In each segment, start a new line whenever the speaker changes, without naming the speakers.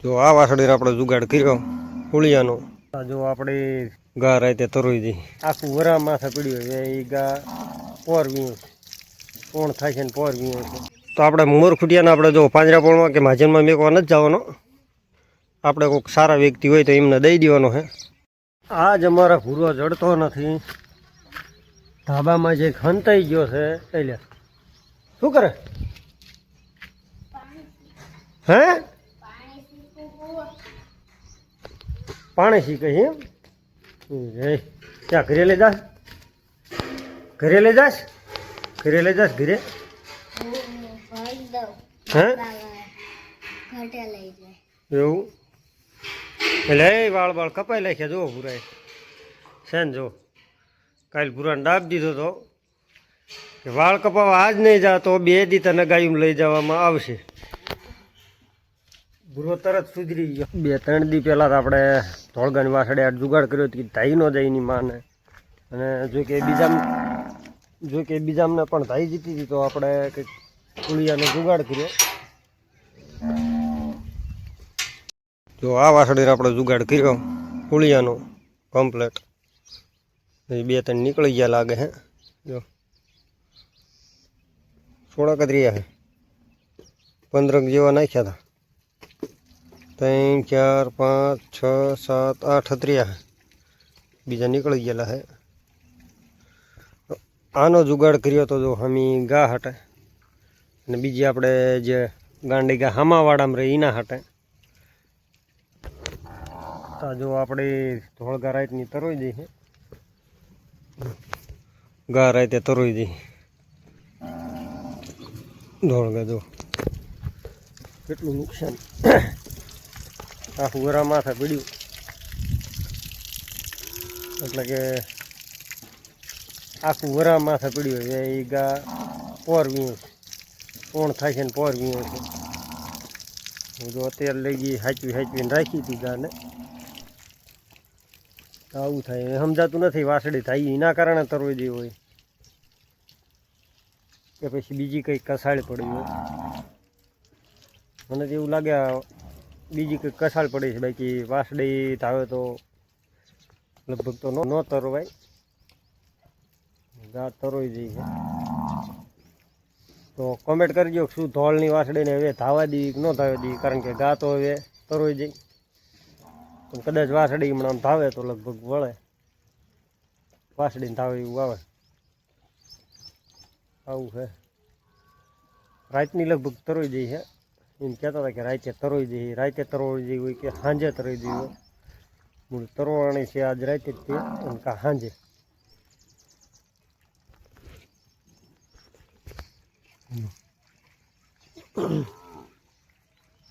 જો આ વાસળીને આપણે જુગાડ કર્યો પુળિયાનો જો આપણે ગા રાતે તરોઈ દઈ આખું વરા માથે પડ્યું હોય એ ગા પોર વીણ કોણ થાય છે ને પોર વીણ છે. તો આપણે મોરખુટિયાને આપણે જો પાંજરાપોળમાં કે માજનમાં મેકવા નથી જવાનો, આપણે કોઈક સારા વ્યક્તિ હોય તો એમને દઈ દેવાનો છે. આજ અમારા ભૂરો જડતો નથી, ધાબામાં જે ખંતાઈ ગયો છે એટલે શું કરે હે પાણી શીખે એમ ક્યાં ઘરે લઈ જાશ ઘરે લઈ જાશ ઘરે લઈ જાશ ઘરે હે એવું એટલે એ વાળ વાળ કપાઈ નાખ્યા જુઓ ભૂરાએ છે ને જો કાલે ભૂરાને ડાબ દીધો તો કે વાળ કપાવા આજ નહીં જા તો 2 દી તને ગાયું લઈ જવામાં આવશે. ભૂરો તરત સુધરી ગયો. 2-3 દી પહેલાં તો આપણે ધોળગાની વાસળે આ જુગાડ કર્યો કે ધાઈ ન જાય એની માને, અને જો કે બીજામને પણ ધાઈ જીતી હતી તો આપણે કંઈક પુળિયાનો જુગાડ કર્યો. જો આ વાસળીને આપણે જુગાડ કર્યો પુળિયાનો કમ્પ્લેટ. 2-3 નીકળી ગયા લાગે હે. જો 16 રહ્યા હે, 15 જેવા નાખ્યા હતા. 3, 4, 5, 6, 7, 8 રહ્યા હે, બીજા નીકળી ગયેલા હે. આનો જુગાડ કર્યો તો જો હમી ગા હટે, અને બીજી આપણે જે ગાંડી ગા હામાવાડામાં રહી એના હટે. તો જો આપણે ધોળગા રાતની તરોઈ દઈ છે, ગા રાતે તરોઈ દઈ ધોળગા. જો કેટલું નુકસાન, આખું વરા માથે પડ્યું, એટલે કે આખું વરા માથે પડ્યું હોય એ ગા પોર વીણ કોણ થાય છે ને પોર વીણ છે. હું જો અત્યારે લઈ ગઈ હાચવીને રાખી હતી ગાને. આવું થાય સમજાતું નથી, વાસળી થાય એના કારણે તરવી દેવી હોય કે પછી બીજી કંઈક કસાળ પડી હોય. મને તો એવું લાગે બીજી કંઈક કસાળ પડી છે, બાકી વાસળી ધાવે તો લગભગ તો ન તરવાય, ગા તરોઈ જાય છે. તો કોમેન્ટ કરજો શું ધોળની વાસળીને હવે ધાવા દેવી કે ન ધાવા દેવી, કારણ કે ગા તો હવે તરોઈ જાય. પણ કદાચ વાસળી હમણાં ધાવે તો લગભગ વળે, વાસળીને ધાવે એવું આવે. આવું છે. રાતની લગભગ તરોઈ જાય છે, એમ કહેતા હતા કે રાતે તરોઈ જાય, રાતે તરોઈ જાય હોય કે સાંજે તરોઈ જાય હોય. મૂળ તરવાણી છે આજ રાતે જ તે અને કા સાંજે.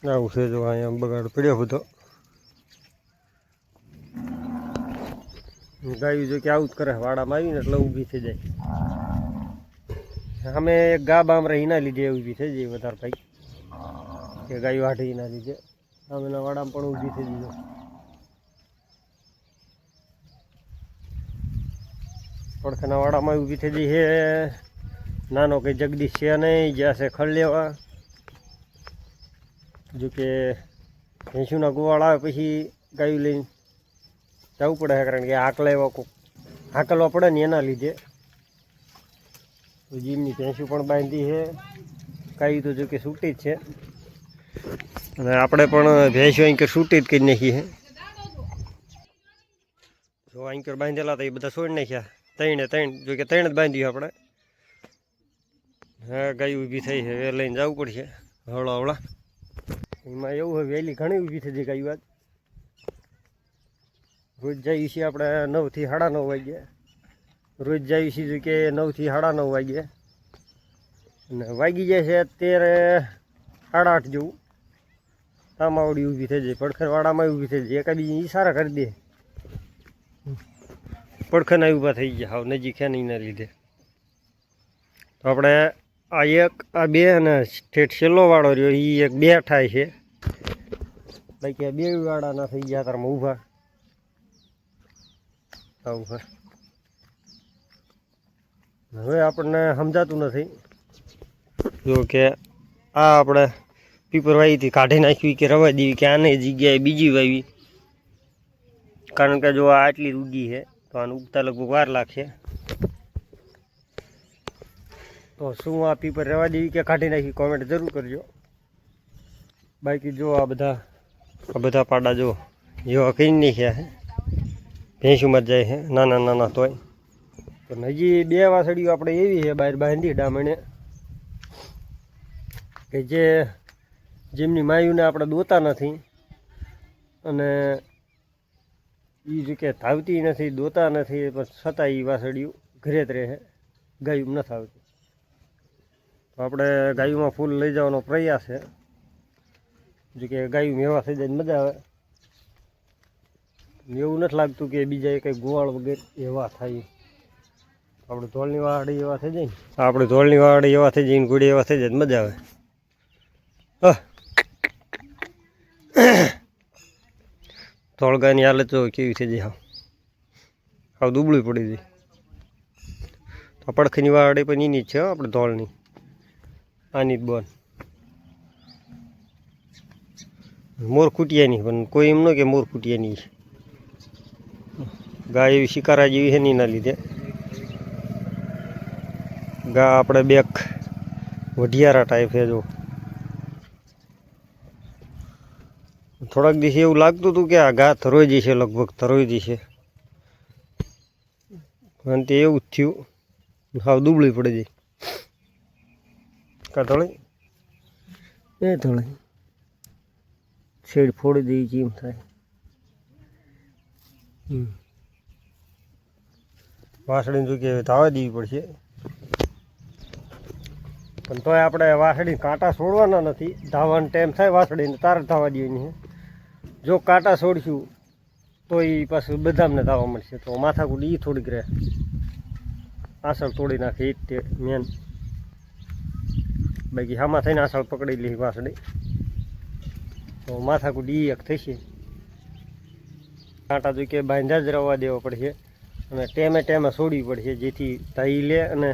આવું છે. જો અહીંયા બગાડ પડ્યો બધો. ગાયું જો કે આવું જ કરે, વાડામાં આવીને એટલે ઊભી થઈ જાય. અમે એક ગા બામ રહી ના લીધે ઊભી થઈ જાય વધારે ભાઈ, કે ગાયું હાટી ના લીધે અમેના વાડામાં પણ ઊભી થઈ જાય. પડખાના વાડામાં ઊભી થઈ જાય છે. નાનો કંઈ જગદીશ છે નહીં, જ્યાં છે ખડ લેવા. જોકે ભેંસુના ગોવાળ આવે પછી ગાયું લઈને જવું પડે, કારણ કે હાકલા એવા હાકલવા પડે ને એના લીધે. જીમની ભેંસું પણ બાંધી છે, ગાયું તો જોકે છૂટી જ છે, અને આપણે પણ ભેંસું અહીં છૂટી જ કરી નાખી છે. જો અહીં બાંધેલા હતા એ બધા છોડી નાખ્યા, 3 જોકે 3 જ બાંધ્યું આપણે. હા ગાય ઊભી થઈ છે, હવે લઈને જવું પડશે હવળા. એમાં એવું હોય વહેલી ઘણી ઊભી થઈ જાય ગાયું. આજ રોજ જઈએ છીએ આપણે 9 થી 9:30 વાગે, રોજ જઈએ છીએ કે 9 થી 9:30 વાગે, અને વાગી જાય છે અત્યારે 8:30 જેવું. તામાવડી ઊભી થઈ જાય, પડખરવાડામાં ઊભી થઈ જાય, એકાબીજી ઈશારા કરી દે, પડખરના ઊભા થઈ ગયા હાવ નજીક છે ને એના લીધે. તો આપણે આ 1 આ 2 અને ઠેઠ છેલ્લો વાળો રહ્યો એ 1-2 થાય છે, બાકી આ 2 વાળાના થઈ ગયા તારમાં ઊભા. આવું છે. હવે આપણને સમજાતું નથી. જો કે આ આપણે પીપર વાવી હતી કાઢી નાખવી કે રવા દેવી કે આને જગ્યાએ બીજી વાવી, કારણ કે જો આ આટલી ઉગી છે તો આને ઉગતા લગભગ વાર લાગશે. તો શું આ પીપર રવા દેવી કે કાઢી નાખી કોમેન્ટ જરૂર કરજો. બાકી જો આ બધા પાડા જો જેવા કઈ નાખ્યા છે, ભેંસુમાં જ જાય છે નાના નાના તોય. તો હજી 2 વાસળીઓ આપણે એવી છે બહાર બાંધી ડામણે કે જેમની માયુને આપણે દોતા નથી, અને એ જ કે ધાવતી નથી, દોતા નથી, પણ છતાં એ વાસળીઓ ઘરે જ રહે, ગાયું નથી આવતી. તો આપણે ગાયુંમાં ફૂલ લઈ જવાનો પ્રયાસ છે, જો કે ગાયું મેવા થઈ જાય મજા આવે. એવું નથી લાગતું કે બીજા કંઈ ગોવાળ વગેરે એવા થાય. આપણે ધોળની વાડી એવા થઈ જાય ને, આપણે ધોળની વાડી એવા થઈ જાય ને, ઘોડી એવા થઈ જાય મજા આવે. ધોળગાની હાલત જો કેવી થઈ જાય, હાવ દુબળી પડી જાય. તો પડખીની વાડી પણ એની જ છે આપણે ધોળની, આની જ બોન મોર ખૂટિયાની, પણ કોઈ એમ ન કે મોર ખૂટિયાની છે. ગાય એવી શિકારા જેવી છે ને એના લીધે ગા આપણે બેક વઢિયારા ટાઈપ છે. જો થોડાક દિવસે એવું લાગતું હતું કે આ ઘા થરોઈ જશે, લગભગ થરોઈ જશે, અને તે એવું જ થયું, હાવ દુબળી પડી જાય. કા થોડી એ થોડી શેડ ફોડી દઈ છે એમ થાય. વાસળીને જો કે ધાવા દેવી પડશે, પણ તોય આપણે વાસળી કાંટા છોડવાના નથી. ધાવાનો ટાઈમ થાય વાસળીને તાર ધાવા દેવાની છે. જો કાંટા છોડશું તો એ પાછું બદામને ધાવા મળશે, તો માથાકૂટ એ થોડીક રહે. આસળ તોડી નાખે એ જ તે મેન. બાકી હામાં થઈને આસળ પકડી લે વાસળી, તો માથાકૂટ એ એક થશે. કાંટા જો કે બાંધા જ રવા દેવા પડશે, અને ટેમે છોડવી પડશે, જેથી ધાઈ લે અને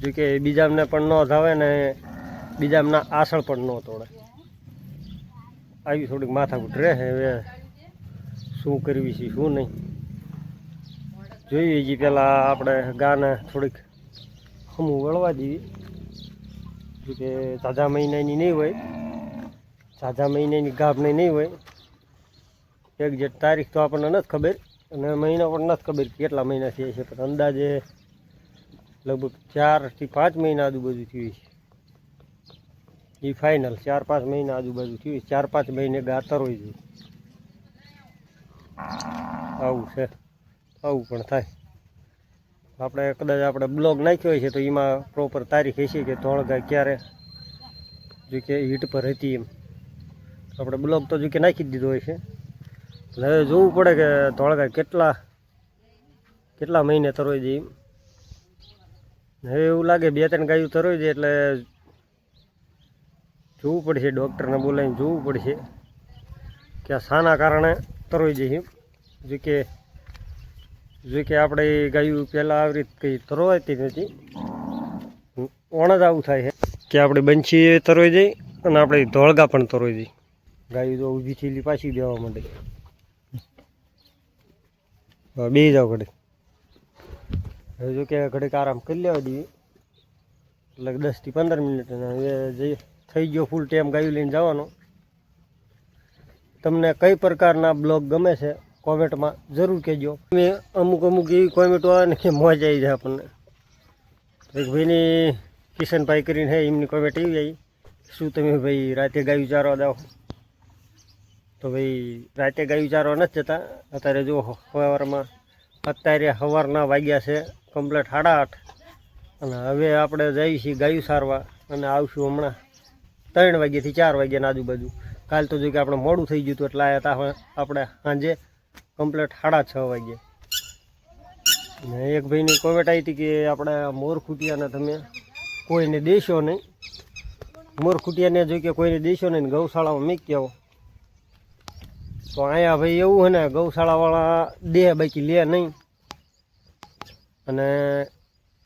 જો કે બીજામને પણ ન ધાવે ને બીજામના આસળ પણ ન તોડે. આવી થોડીક માથાકૂટ રહે. હવે શું કરવી છે શું નહીં જોઈએ. જે પહેલાં આપણે ગાને થોડીક હમું વળવા દેવી, જો કે ઝાઝા મહિનાની નહીં હોય, ઝાઝા મહિનાની ગાભની નહીં હોય. એક્ઝેક્ટ તારીખ તો આપણને નથી ખબર, અને મહિનો પણ નથી ખબર કેટલા મહિના થયા છે, પણ અંદાજે લગભગ 4 થી 5 મહિના આજુબાજુ થયું છે. એ ફાઇનલ 4-5 મહિના આજુબાજુ થયું છે. 4-5 મહિને ગાતર હોય છે. આવું છે, આવું પણ થાય. આપણે કદાચ આપણે બ્લોગ નાખ્યો હોય છે તો એમાં પ્રોપર તારીખ હશે કે ધોળગાય ક્યારે જો કે હીટ પર હતી એમ. આપણે બ્લોગ તો જો કે નાખી જ દીધો હોય છે. હવે જોવું પડે કે ધોળગાય કેટલા મહિને તરોઈ જાય એમ. હવે એવું લાગે 2-3 ગાયું તરોઈ જાય એટલે જોવું પડશે, ડૉક્ટરને બોલાવીને જોવું પડશે કે આ શાના કારણે તરોઈ જાય એમ. જો કે આપણે ગાયું પહેલાં આવી રીતે કંઈ તરોવાતી નથી, ઓણ જ આવું થાય છે કે આપણે બંછી તરોઈ જાય અને આપણે ધોળગા પણ તરોઈ જાય. ગાયું તો ઊભી થયેલી પાછી દેવા માંડે. બે જાવ ઘડીક. હવે જો કે ઘડીક આરામ કરી લેવા દઈએ, એટલે 10 થી 15 મિનિટ. હવે જઈએ, થઈ ગયો ફૂલ ટાઈમ ગાયું લઈને જવાનો. તમને કઈ પ્રકારના બ્લોગ ગમે છે કોમેન્ટમાં જરૂર કહેજો. અમુક એવી કોમેન્ટો આવે ને કે મોજ આવી જાય આપણને. એક ભાઈની કિશનભાઈ કરીને હે, એમની કોમેન્ટ એવી આવી, શું તમે ભાઈ રાતે ગાયું ચારવા દાવ? તો ભાઈ રાતે ગાયું ચારવા નથી જતા. અત્યારે જો સવારના વાગ્યા છે કમ્પ્લેટ 8:30, અને હવે આપણે જઈએ છીએ ગાયું સારવા, અને આવશું હમણાં 3 વાગ્યાથી 4 વાગ્યાના આજુબાજુ. કાલ તો જો કે આપણે મોડું થઈ ગયું હતું એટલે આવ્યા હતા આપણે સાંજે કમ્પ્લેટ 6:30 વાગ્યે. ને એક ભાઈની કોમેન્ટ આવી હતી કે આપણે મોર ખૂટિયાને તમે કોઈને દેશો નહીં, મોર ખૂટિયાને જો કે કોઈને દેશો નહીં, ગૌશાળામાં મૂકી આવો. તો અહીંયા ભાઈ એવું છે ને, ગૌશાળાવાળા દે બાકી લે નહીં, અને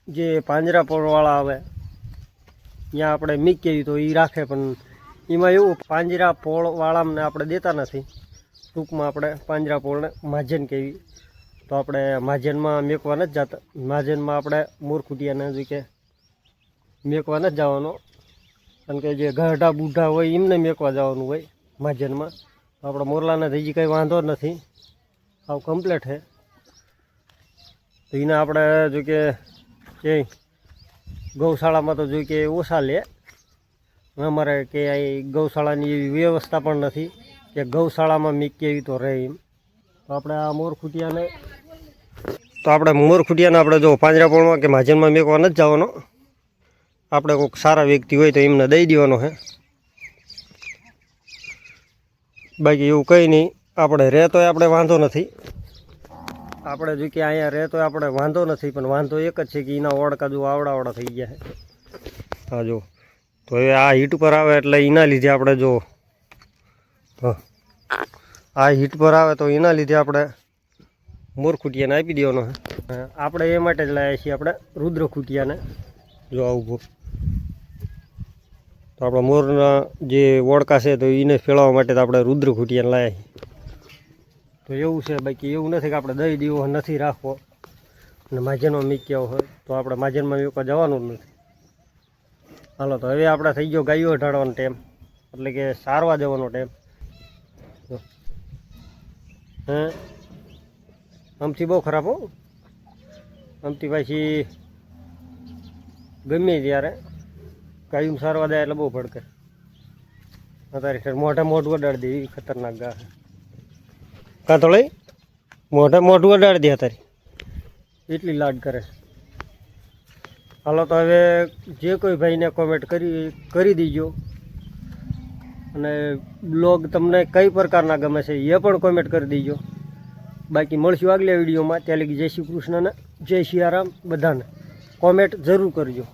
જે પાંજરાપોળવાળા આવે ત્યાં આપણે મૂકી તો એ રાખે, પણ એમાં એવું પાંજરા પોળવાળાને આપણે દેતા નથી. ટૂંકમાં આપણે પાંજરા પોળને માજન કહેવી, તો આપણે માજનમાં મેકવા નથી જતા. માજનમાં આપણે મોરખુટિયાને જે કે મેકવા નથી જવાનો, કારણ કે જે ગાઢા બૂઢા હોય એમને મેકવા જવાનું હોય માજનમાં. તો આપણે મોરલાને હજી કંઈ વાંધો નથી, આવું કમ્પ્લીટ છે. તો એને આપણે જો કે ગૌશાળામાં તો જો કે ઓછા લે. અમારે કે ગૌશાળાની એવી વ્યવસ્થા પણ નથી કે ગૌશાળામાં મીકીએ એવી તો રહે એમ. તો આપણે આ મોરખુટિયાને આપણે જો પાંજરાપોળમાં કે માજનમાં મેકવા નથી જવાનો. આપણે કોઈક સારા વ્યક્તિ હોય તો એમને દઈ દેવાનો છે. બાકી એવું કંઈ નહીં. આપણે રહેતોય આપણે વાંધો નથી. આપણે જો કે અહીંયા રહેતો આપણે વાંધો નથી, પણ વાંધો એક જ છે કે એના ઓળકા જો આવડા થઈ ગયા છે. હા જો, તો હવે આ હીટ પર આવે એટલે એના લીધે આપણે જો આ હીટ પર આવે તો એના લીધે આપણે મોરખુટિયાને આપી દેવાનો છે. આપણે એ માટે જ લાવ્યા છીએ આપણે રુદ્રખુટિયાને. જો આવું તો આપણા મોરના જે ઓળકા છે તો એને ફેળવવા માટે તો આપણે રુદ્રખુટિયાને લાવ્યા છીએ. તો એવું છે. બાકી એવું નથી કે આપણે દઈ દેવો નથી રાખવો અને માજનમાં મીક્યા હોય તો આપણે માજનમાં મેકવા જવાનું જ નથી. હાલો, તો હવે આપણે થઈ ગયો ગાયો ઢાળવાનો ટાઈમ, એટલે કે સારવા જવાનો ટાઈમ. હે આમથી બહુ ખરાબ હો. આમથી પાછી ગમે ત્યારે ગાયું સારવા જાય એટલે બહુ ભડકે. અત્યારે મોઢું અડાડી દે એવી ખતરનાક ગા. કાં તો લઈ મોઢું અડાડી દે અત્યારે, એટલી લાડ કરે. હાલો, તો હવે જે કોઈ ભાઈને કોમેન્ટ કરી દીજો, અને બ્લોગ તમને કઈ પ્રકારના ગમે છે એ પણ કોમેન્ટ કરી દીજો. બાકી મળશું આગલા વિડીયોમાં. ત્યાં લગી જય શ્રી કૃષ્ણ ને જય સિયારામ. બધાને કોમેન્ટ જરૂર કરજો.